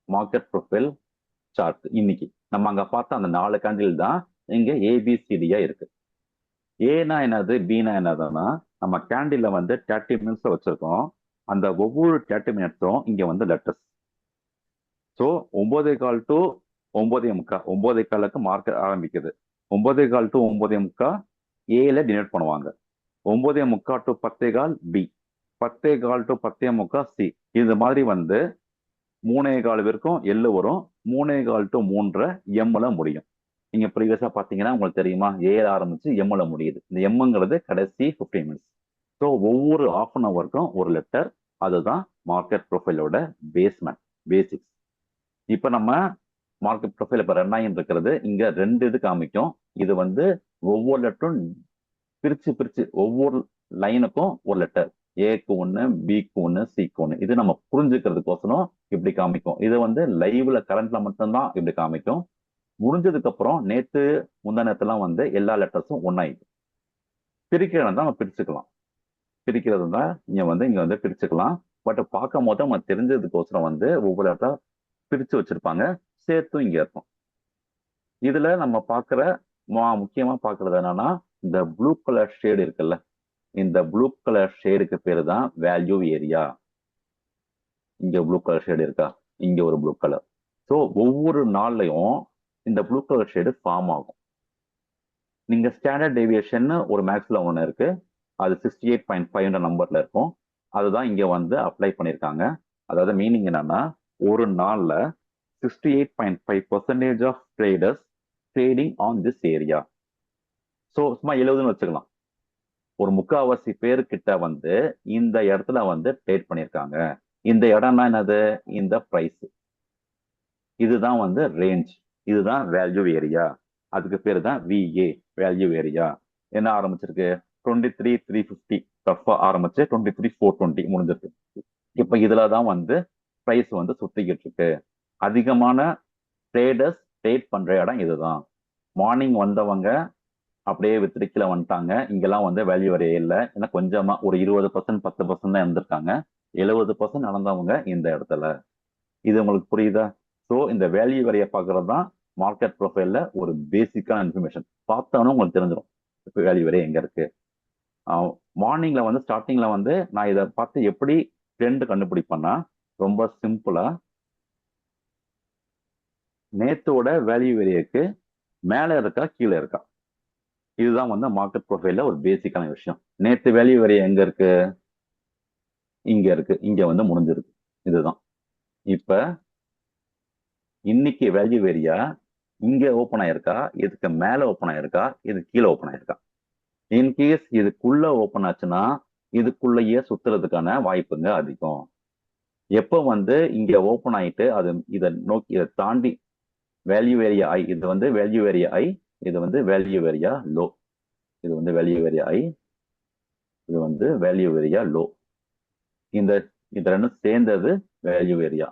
Market profile chart. இன்னைக்கு நம்ம அங்க பார்த்த அந்த 4 கேண்டில் தான் இங்க ஏபிசிடியா இருக்கு. ஏனா என்னது, பினா என்னதுன்னா, நம்ம கேண்டில்ல வந்து 30 மினிட்ஸ் வச்சிருக்கோம். அந்த ஒவ்வொரு 30 மினிட்ஸும் இங்க வந்து லெட்டர்ஸ். ஸோ 9:15 டு 9:45, 9:15க்கு மார்க்கெட் ஆரம்பிக்குது. 9:15 டு 9:45 ஏல டினோட் பண்ணுவாங்க. 9:45 டு 10:15 பி, 10:15 டு 10:45 சி. இது மாதிரி வந்து 3:15 வரைக்கும் எல்லு வரும். 3:15 டு 3:30 எம்ல முடியும். நீங்க ப்ரீவியஸா பாத்தீங்கன்னா உங்களுக்கு தெரியுமா, ஏல ஆரம்பிச்சு எம்ல முடியுது. இந்த எம்ங்கிறது கடைசி 15 மினிட்ஸ். ஸோ ஒவ்வொரு ஹாஃப் அன் ஹவருக்கும் ஒரு லெட்டர். அதுதான் மார்க்கெட் ப்ரொஃபைலோட பேஸ்மெண்ட், பேசிக்ஸ். இப்ப நம்ம மார்க்கெட் ப்ரொஃபைல் இப்ப ரன் ஆகிட்டு இருக்கிறது இங்க 2 இது காமிக்கும். இது வந்து ஒவ்வொரு லெட்டரும் பிரிச்சு பிரிச்சு ஒவ்வொரு லைனுக்கும் ஒரு லெட்டர். ஏக்கு ஒண்ணு, பிக்கு ஒண்ணு, சிக்கு ஒண்ணு. இது நம்ம புரிஞ்சுக்கிறதுக்கோசரம் இப்படி காமிக்கும். இது வந்து லைவ்ல கரண்ட்ல மட்டும்தான் இப்படி காமிக்கும். முடிஞ்சதுக்கு அப்புறம் நேத்து முந்தா நேரத்துலாம் வந்து எல்லா லெட்டர்ஸும் ஒன்னாயிடும். பிரிக்கிறது தான் நம்ம பிரிச்சுக்கலாம். பிரிக்கிறது தான் இங்க வந்து பிரிச்சுக்கலாம். பட் பார்க்கும் போது நம்ம தெரிஞ்சதுக்கோசரம் வந்து ஒவ்வொரு லெட்டரா பிரிச்சு வச்சிருப்பாங்க. சேர்த்தும் இங்க இருக்கும். இதுல நம்ம பாக்குற முக்கியமா பாக்குறது என்னன்னா, இந்த ப்ளூ கலர் ஷேடு இருக்குல்ல, இந்த ப்ளூ கலர் ஷேடுக்கு பேரு தான் வேல்யூ ஏரியா. இங்க ப்ளூ கலர் ஷேடு இருக்கா, இங்க ஒரு ப்ளூ கலர். ஸோ ஒவ்வொரு நாள்லயும் இந்த ப்ளூ கலர் ஷேடு ஃபார்ம் ஆகும். நீங்க ஸ்டாண்டர்ட் டேவியேஷன் ஒரு மேக்ஸ்ல ஒன்று இருக்கு. அது 68.5 நம்பர்ல இருக்கும். அதுதான் இங்க வந்து அப்ளை பண்ணியிருக்காங்க. அதாவது மீனிங் என்னன்னா, ஒரு நாள்ல 68.5% of traders trading on this area. So சும்மா 70ன்னு வச்சுக்கலாம். ஒரு முக்காவாசி பேர்கிட்ட வந்து இந்த இடத்துல வந்து ட்ரேட் பண்ணியிருக்காங்க. இந்த இடம்னா என்னது, இந்த பிரைஸ். இதுதான் வந்து ரேஞ்ச், இதுதான் வேல்யூ ஏரியா. அதுக்கு பேரு தான் விஏ, வேல்யூ ஏரியா. என்ன ஆரம்பிச்சிருக்கு, 23,350 ரஃபா ஆரம்பிச்சு 23,420 முடிஞ்சிருக்கு. இப்ப இதுலதான் வந்து பிரைஸ் வந்து சுத்திக்கிட்டு இருக்கு. அதிகமான ட்ரேடர்ஸ் ட்ரேட் பண்ற இடம் இதுதான். மார்னிங் வந்தவங்க அப்படியே வித்திரிக்கல வந்துட்டாங்க. இங்கெல்லாம் வந்து வேல்யூ வரையே இல்லை. ஏன்னா கொஞ்சமா ஒரு 20%, 10% தான் இருந்திருக்காங்க. 70% நடந்தவங்க இந்த இடத்துல. இது உங்களுக்கு புரியுதா? ஸோ இந்த வேல்யூ வரைய பார்க்கறது தான் மார்க்கெட் ப்ரொஃபைல்ல ஒரு பேசிக்கான இன்ஃபர்மேஷன். பார்த்தோன்னா உங்களுக்கு தெரிஞ்சிடும் இப்போ வேல்யூ வரைய எங்க இருக்கு. மார்னிங்ல வந்து ஸ்டார்டிங்ல வந்து நான் இதை பார்த்து எப்படி ட்ரெண்ட் கண்டுபிடிப்பேன்னா, ரொம்ப சிம்பிளா நேத்தோட வேல்யூ வேரியக்கு மேல இருக்கா கீழே இருக்கா, இதுதான் வந்து மார்க்கெட் ப்ரொஃபைல்ல ஒரு பேசிக்கான விஷயம். நேத்து வேல்யூ வேரிய எங்க இருக்கு, இங்க இருக்கு, இங்க வந்து முடிஞ்சிருக்கு. இதுதான். இப்ப இன்னைக்கு வேல்யூ வேரியா இங்க ஓப்பன் ஆயிருக்கா, இதுக்கு மேல ஓப்பன் ஆயிருக்கா, இது கீழே ஓப்பன் ஆயிருக்கா. இன்கேஸ் இதுக்குள்ள ஓப்பன் ஆச்சுன்னா இதுக்குள்ளேயே சுத்துறதுக்கான வாய்ப்புங்க அதிகம். எப்ப வந்து இங்க ஓப்பன் ஆயிட்டு அது இதை நோக்கி இதை தாண்டி வேல்யூ ஏரியா ஐ, இது வந்து வேல்யூ ஏரியா ஐ, இது வந்து வேல்யூ ஏரியா லோ, இது வந்து வேல்யூ ஏரியா ஐ, இது வந்து வேல்யூ ஏரியா லோ. இந்த இது ரெண்டும் சேர்ந்தது வேல்யூ ஏரியா.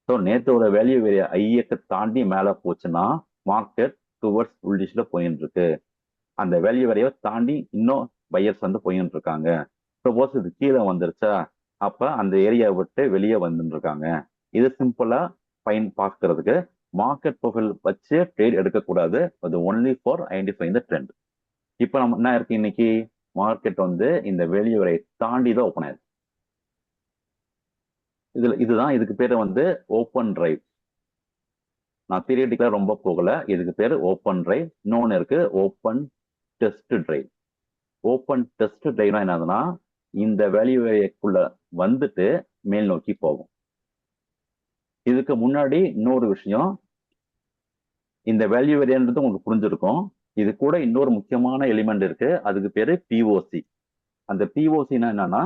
ஸோ நேத்தோட வேல்யூ ஏரியா ஐயத்தை தாண்டி மேல போச்சுன்னா மார்க்கெட் டுவர்ட்ஸ் புல்லிஷ்ல போயிட்டு இருக்கு. அந்த வேல்யூ ஏரியாவை தாண்டி இன்னும் பையர்ஸ் வந்து போயிட்டு இருக்காங்க. சப்போஸ் இது கீழே வந்துருச்சா, அப்ப அந்த ஏரியாவை விட்டு வெளியே வந்துட்டு இருக்காங்க. இது சிம்பிளா ஃபைன் பார்க்கறதுக்கு. மார்க்கெட் ப்ரொஃபைல் வச்சு ட்ரேட் எடுக்கக்கூடாது. அது only for identify the trend. இப்போ நம்ம என்ன இருக்கு, இன்னைக்கு மார்க்கெட் வந்து இந்த வேல்யூ வரை தாண்டி தான் ஓப்பன் ஆயிருக்கு. இதுதான் இதுக்கு பேரு வந்து ஓப்பன் டிரைவ். நான் தியரிட்டிக்கலா ரொம்ப போகல. இதுக்கு பேரு ஓப்பன் டிரைவ். இன்னொன்னு இருக்கு open test drive. Open test டிரைவ்னா என்னதுன்னா, இந்த வேல்யூ ஏரியாக்குள்ள வந்துட்டு மேல் நோக்கி போகும். இதுக்கு முன்னாடி இன்னொரு விஷயம், இந்த வேல்யூ ஏரியான்றது உங்களுக்கு புரிஞ்சிருக்கும். இது கூட இன்னொரு முக்கியமான எலிமெண்ட் இருக்கு. அதுக்கு பேரு பிஓசி. அந்த பிஓசினா என்னன்னா,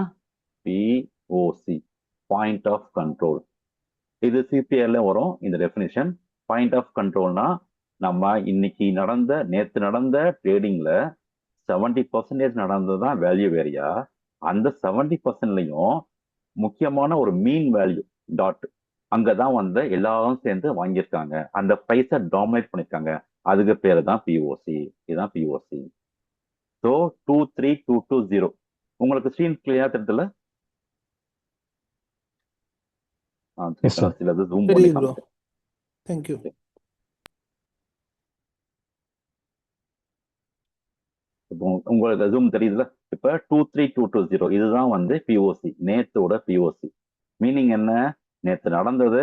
பிஓசி பாயிண்ட் ஆஃப் கண்ட்ரோல். இது சிபிஆர்ல வரும் இந்த டெஃபினிஷன். பாயிண்ட் ஆஃப் கண்ட்ரோல்னா, நம்ம இன்னைக்கு நேத்து நடந்த ட்ரேடிங்ல 70% நடந்ததுதான் வேல்யூ ஏரியா. அந்த 70%லையும் முக்கியமான ஒரு மீன் வேல்யூ டாட், அங்கதான் வந்து எல்லாரும் சேர்ந்து வாங்கியிருக்காங்க. அந்த பிரைஸை டாமினேட் பண்ணிருக்காங்க. அதுக்கு பேரு தான் பிஓசி. இதுதான் பிஓசி. ஸோ 23220 உங்களுக்கு ஸ்க்ரீன் கிளியரா தெரியுதுல்ல? Yes sir. சிலது ஜூம் பண்ணி தெரியுது ப்ரோ. காமிக்கிறேன். தேங்க்யூ. இப்போ உங்களுக்கு ஜூம் தெரியுதுல. இப்ப 23220 இதுதான் வந்து பிஓசி, நேத்தோட பிஓசி. மீனிங் என்ன? நேத்து நடந்தது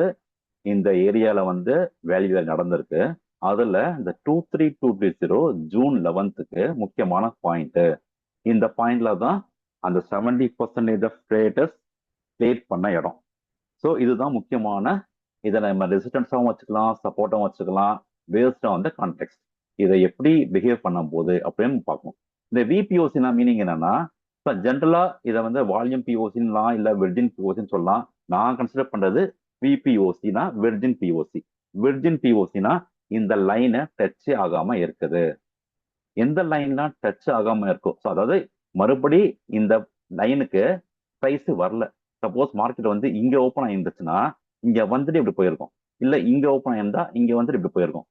இந்த ஏரியால வந்து வேல்யூ நடந்திருக்கு. அதுல இந்த 23220 ஜூன் 11க்கு முக்கியமான பாயிண்ட். இந்த பாயிண்ட்ல தான் அந்த 70% ஆஃப் ட்ரேடர்ஸ் ட்ரேட் பண்ண இடம். ஸோ இதுதான் முக்கியமான. இதை நம்ம ரெசிஸ்டன்ஸாகவும் வச்சுக்கலாம், சப்போர்ட்டாகவும் வச்சுக்கலாம், பேஸ்ட் ஆன் த கான்டெக்ட். இதை எப்படி பிஹேவ் பண்ணும் போது அப்படின்னு பார்க்கணும். இந்த விபிஓசினா மீனிங் என்னன்னா, இப்போ ஜென்ரலா இதை வந்து வால்யூம் பிஓசின்லாம் இல்லை வெர்ஜின் பிஓசின்னு சொல்லலாம். நான் கன்சிடர் பண்றது விபிஓசினா வெர்ஜின் பிஓசி. வெர்ஜின் பிஓசினா இந்த லைனை டச் ஆகாம இருக்குது. எந்த லைன்லாம் டச் ஆகாம இருக்கும், ஸோ அதாவது மறுபடி இந்த லைனுக்கு ப்ரைஸ் வரல. சப்போஸ் மார்க்கெட் வந்து இங்க ஓப்பன் ஆயிருந்துச்சுன்னா இங்க வந்துட்டு இப்படி போயிருக்கும், இல்ல இங்க ஓப்பன் ஆயிருந்தா இங்க வந்துட்டு இப்படி போயிருக்கும்.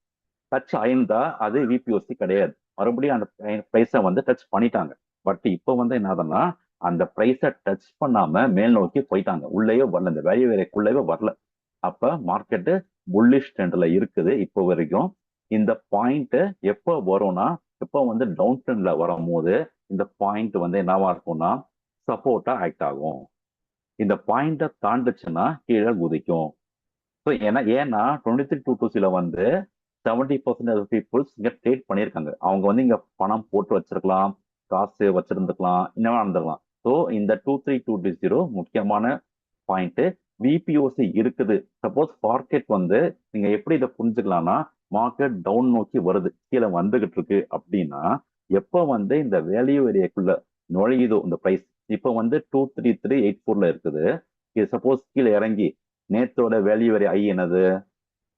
டச் ஆயிருந்தா அது விபிஓசி கிடையாது. மறுபடியும் அந்த ப்ரைஸை வந்து டச் பண்ணிட்டாங்க. பட் இப்போ வந்து என்னதுன்னா அந்த ப்ரைஸை டச் பண்ணாம மேல் நோக்கி போயிட்டாங்க, உள்ளேயே வரல, இந்த வேல்யூ வேலைக்குள்ளேயே வரல. அப்ப மார்க்கெட்டு புல்லிஷ் ட்ரெண்ட்ல இருக்குது இப்போ வரைக்கும். இந்த பாயிண்ட் எப்போ வரும்னா, எப்போ வந்து டவுன் ட்ரெண்ட்ல வரும்போது இந்த பாயிண்ட் வந்து என்னவா இருக்கும்னா சப்போர்ட்டா ஆக்ட் ஆகும். இந்த பாயிண்ட்டை தாண்டுச்சுன்னா கீழே குதிக்கும். ஸோ ஏன்னா 2320 வந்து 70% பீப்புள்ஸ் இங்க ட்ரேட் பண்ணியிருக்காங்க. அவங்க வந்து இங்க பணம் போட்டு வச்சிருக்கலாம், காசு வச்சிருந்துக்கலாம், இன்னும் நடந்துக்கலாம். ஸோ இந்த 2320 முக்கியமான பாயிண்ட். விபிஓசி இருக்குது. சப்போஸ் மார்க்கெட் வந்து நீங்க எப்படி இதை புரிஞ்சுக்கலாம்னா, மார்க்கெட் டவுன் நோக்கி வருது, கீழே வந்துகிட்டு இருக்கு அப்படின்னா எப்போ வந்து இந்த வேல்யூ ஏரியாக்குள்ள நுழையுதோ இந்த பிரைஸ், இப்போ வந்து 23384 இருக்குது. இது சப்போஸ் கீழே இறங்கி நேத்தோட வேல்யூ ஏரியா ஐ என்னது,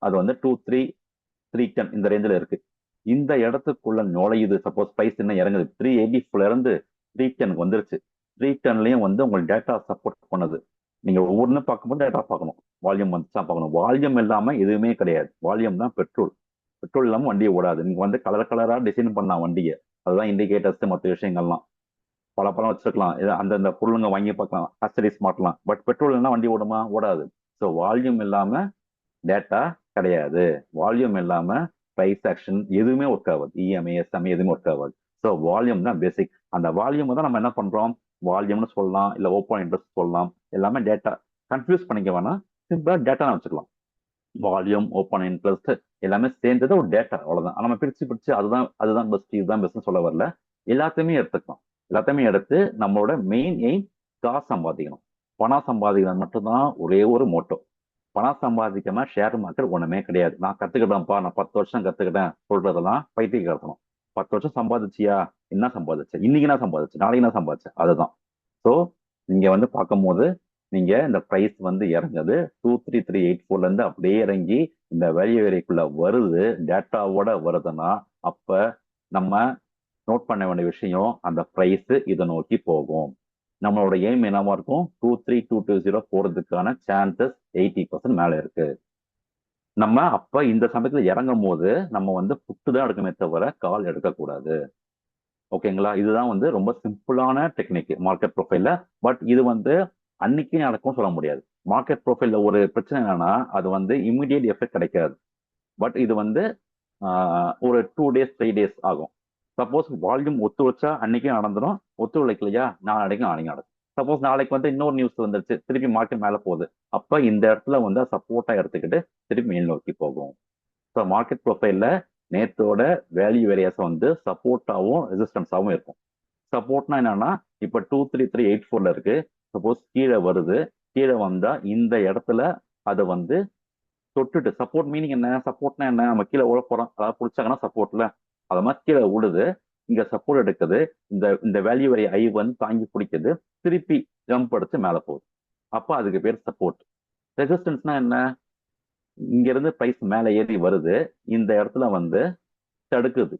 அது வந்து 23310 இந்த ரேஞ்சில் இருக்கு. இந்த இடத்துக்குள்ள நுழையுது, சப்போஸ் பிரைஸ் என்ன இறங்குது 384 இருந்து 310 வந்துருச்சு. 310லயும் வந்து உங்களுக்கு டேட்டா சப்போர்ட் பண்ணுது. நீங்க ஒவ்வொன்றும் பார்க்கும்போது டேட்டா பார்க்கணும், வால்யூம் வந்துச்சா பார்க்கணும். வால்யூம் இல்லாம எதுவுமே கிடையாது. வால்யூம் தான் பெட்ரோல். பெட்ரோல் இல்லாம வண்டியை ஓடாது. நீங்க வந்து கலர் கலரா டிசைன் பண்ணலாம் வண்டியை, அதுதான் இண்டிகேட்டர்ஸ் மற்ற விஷயங்கள்லாம். பல பழம் வச்சிருக்கலாம், அந்தந்த பொருளுங்க வாங்கி பார்க்கலாம், அக்சரிஸ் மாட்டலாம். பட் பெட்ரோல் இல்லைன்னா வண்டி ஓடுமா? ஓடாது. ஸோ வால்யூம் இல்லாம டேட்டா கிடையாது. வால்யூம் இல்லாம பிரைஸ் ஆக்ஷன் எதுவுமே ஒர்க் ஆகாது. இஎம்ஐ எஸ்எம்ஐ எதுவுமே ஒர்க் ஆகாது. ஸோ வால்யூம் தான் பேசிக். அந்த வால்யூம் தான் நம்ம என்ன பண்றோம், வால்யூம்னு சொல்லலாம், இல்ல ஓப்பன் இன்ட்ரெஸ்ட் சொல்லலாம். எல்லாமே டேட்டா. கன்ஃபியூஸ் பண்ணிக்க வேணாம், சிம்பிளா டேட்டா வச்சுக்கலாம். வால்யூம், ஓப்பன் இன்ட்ரெஸ்ட் எல்லாமே சேர்ந்தது ஒரு டேட்டா, அவ்வளவுதான். நம்ம பிரிச்சு பிரிச்சு அதுதான் அதுதான் பெஸ்ட் இதுதான் பெஸ்ட்னு சொல்ல வரல. எல்லாத்தையுமே எடுத்துக்கலாம். எல்லாத்தையுமே எடுத்து நம்மளோட மெயின் எய்ம் காசு சம்பாதிக்கணும், பணம் சம்பாதிக்கணும் மட்டும்தான் ஒரே ஒரு மோட்டோ. பணம் சம்பாதிக்காம ஷேர் மார்க்கெட் ஒண்ணுமே கிடையாது. நான் கத்துக்கிட்டேன்ப்பா, நான் 10 வருஷம் கத்துக்கிட்டேன் சொல்றதெல்லாம் பைத்தியக்காரத்தனம். 10 வருஷம் சம்பாதிச்சியா? என்ன சம்பாதிச்ச? இன்னைக்கு என்ன சம்பாதிச்சு, நாளைக்கு என்ன சம்பாதிச்ச? அதுதான். ஸோ நீங்க வந்து பார்க்கும்போது நீங்க இந்த பிரைஸ் வந்து இறங்குது 23384 இருந்து அப்படியே இறங்கி இந்த வேல்யூ ஏரியாக்குள்ள வருது, டேட்டாவோட வருதுன்னா அப்ப நம்ம நோட் பண்ண வேண்டிய விஷயம், அந்த பிரைஸ் இதை நோக்கி போகும். நம்மளோட எய்ம் என்னவா இருக்கும், 23220 போறதுக்கான சான்சஸ் 80% மேல இருக்கு. நம்ம அப்ப இந்த சமயத்துல இறங்கும் போது நம்ம வந்து புட்டு தான் எடுக்கணுமே தவிர கால் எடுக்கக்கூடாது. ஓகேங்களா? இதுதான் வந்து ரொம்ப சிம்பிளான டெக்னிக் மார்க்கெட் ப்ரொஃபைல்ல. பட் இது வந்து அன்னைக்கு நடக்கும் சொல்ல முடியாது. மார்க்கெட் ப்ரொஃபைல்ல ஒரு பிரச்சனை என்னன்னா, அது வந்து இமிடியேட் எஃபெக்ட் கிடைக்காது. பட் இது வந்து ஒரு 2 days 3 days ஆகும். சப்போஸ் வால்யூம் ஒத்து வச்சா அன்னைக்கே நடந்துடும், ஒத்து உழைக்கலையா நாளைக்கு நடக்கும். சப்போஸ் நாளைக்கு வந்து இன்னொரு நியூஸ் வந்துருச்சு, திருப்பி மார்க்கெட் மேல போகுது, அப்ப இந்த இடத்துல வந்து சப்போர்ட்டா எடுத்துக்கிட்டு திருப்பி மேல் நோக்கி போகும். ஸோ மார்க்கெட் ப்ரொஃபைல்ல நேத்தோட வேல்யூ ஏரியாஸ் வந்து சப்போர்ட்டாவும் ரெசிஸ்டன்ஸாவும் இருக்கும். சப்போர்ட்னா என்னன்னா, இப்ப 23384 இருக்கு. சப்போஸ் கீழே வருது, கீழே வந்தா இந்த இடத்துல அதை வந்து தொட்டுட்டு, சப்போர்ட் மீனிங் என்ன, சப்போர்ட்னா என்ன, நம்ம கீழே உழ போறோம், அதாவது பிடிச்சாங்கன்னா சப்போர்ட்ல அதை மாதிரி கீழே விடுது, இங்க சப்போர்ட் எடுக்குது, இந்த இந்த வேல்யூ வரை ஐ வந்து தாங்கி பிடிக்குது, திருப்பி ஜம்ப் அடிச்சு மேல போகுது. அப்ப அதுக்கு பேர் சப்போர்ட். ரெசிஸ்டன்ஸ்னா என்ன, இங்க இருந்து பிரைஸ் மேல ஏறி வருது, இந்த இடத்துல வந்து தடுக்குது,